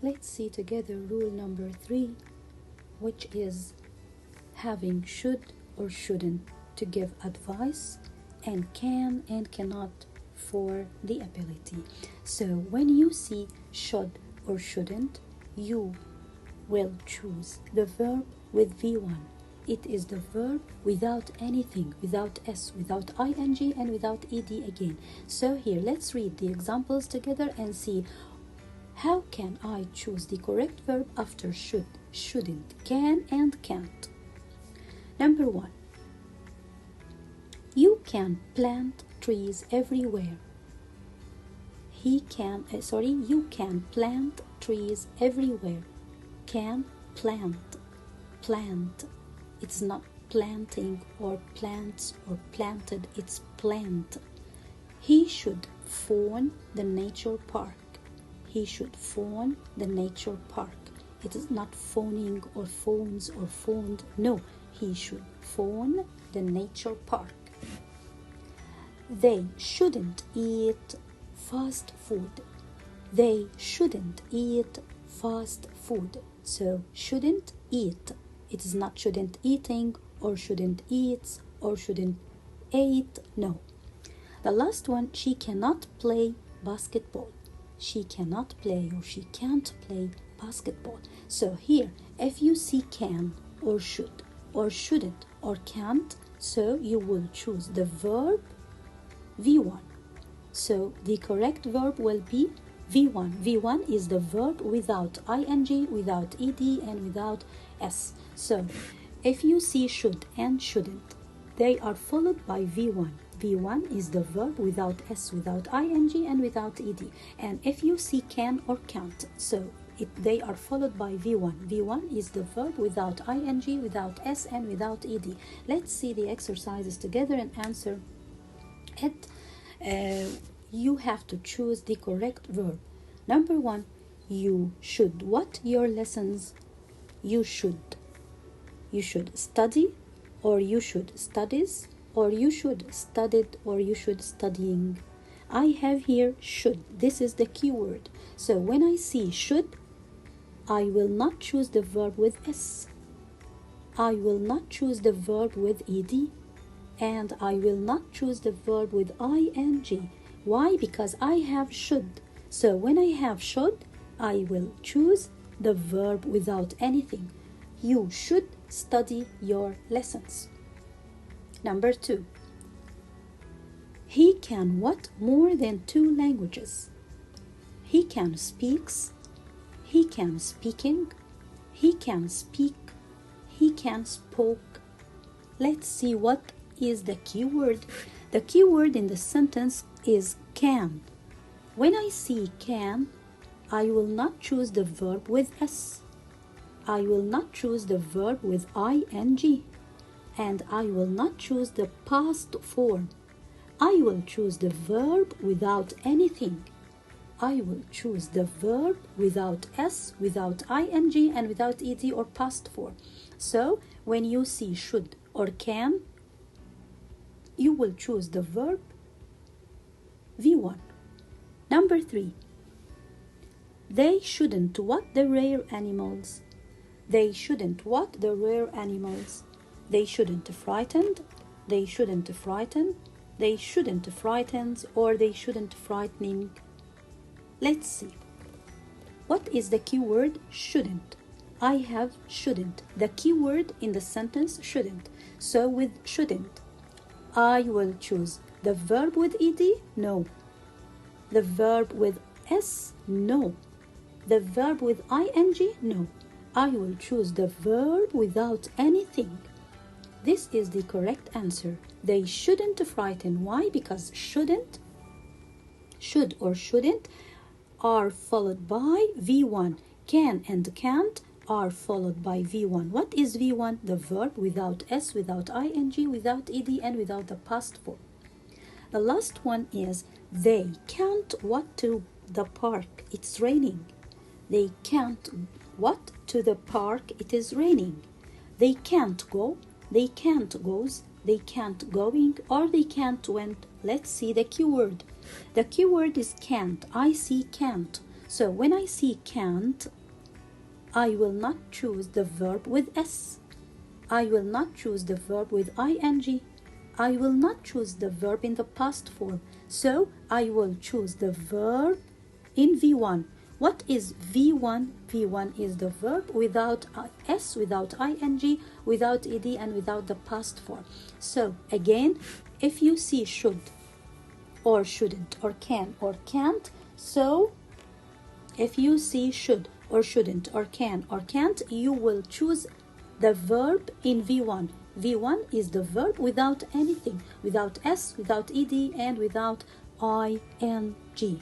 Let's see together rule number 3, which is having should or shouldn't to give advice, and can and cannot for the ability. So when you see should or shouldn't, you will choose the verb with V1. It is the verb without anything, without S, without ing, and without ed again. So here, let's read the examples together and see how can I choose the correct verb after should, shouldn't, can, and can't. Number 1. You can plant trees everywhere. You can plant trees everywhere. Can, plant, plant. It's not planting or plants or planted, it's plant. He should phone the nature park. He should phone the nature park. It is not phoning or phones or phoned. No, he should phone the nature park. They shouldn't eat fast food. They shouldn't eat fast food. So shouldn't eat. It is not shouldn't eating or shouldn't eats or shouldn't ate. No. The last one, she cannot play basketball. She cannot play or she can't play basketball. So here, if you see can or should or shouldn't or can't, so you will choose the verb V1. So the correct verb will be V1. V1 is the verb without ing, without ed, and without s. So if you see should and shouldn't, they are followed by V1. V1 is the verb without s, without ing, and without ed. And if you see can or can't, so they are followed by V1. V1 is the verb without ing, without s, and without ed. Let's see the exercises together and answer it. You have to choose the correct verb. Number 1, you should what your lessons? You should study, or you should studies, or you should studied, or you should studying. I have here should. This is the keyword. So when I see should, I will not choose the verb with s. I will not choose the verb with ed, and I will not choose the verb with ing. Why? Because I have should. So when I have should, I will choose the verb without anything. You should study your lessons. Number 2. He can what more than 2 languages? He can speaks, he can speaking, he can speak, he can spoke. Let's see what is the keyword. The keyword in the sentence is can. When I see can, I will not choose the verb with s. I will not choose the verb with ing. And I will not choose the past form. I will choose the verb without anything. I will choose the verb without s, without ing, and without ed or past form. So when you see should or can, you will choose the verb V1. Number 3. They shouldn't what the rare animals? They shouldn't what the rare animals? They shouldn't frightened, they shouldn't frighten, they shouldn't frightened, or they shouldn't frightening. Let's see. What is the keyword shouldn't? I have shouldn't. The keyword in the sentence shouldn't. So with shouldn't, I will choose the verb with ed? No. The verb with s? No. The verb with ing? No. I will choose the verb without anything. This is the correct answer. They shouldn't frighten. Why? Because shouldn't, should or shouldn't are followed by V1. Can and can't are followed by V1. What is V1? The verb without s, without ing, without ed, and without the past form. The last one is they can't what to the park. It's raining. They can't what to the park. It is raining. They can't go. They can't goes. They can't going, or they can't went. Let's see the keyword. The keyword is can't. I see can't. So when I see can't, I will not choose the verb with S. I will not choose the verb with ing. I will not choose the verb in the past form. So I will choose the verb in V1. What is V1? V1 is the verb without S, without ing, without ed, and without the past form. So again, if you see should or shouldn't or can or can't, so if you see should or shouldn't or can or can't, you will choose the verb in V1. V1 is the verb without anything, without S, without ed, and without ing.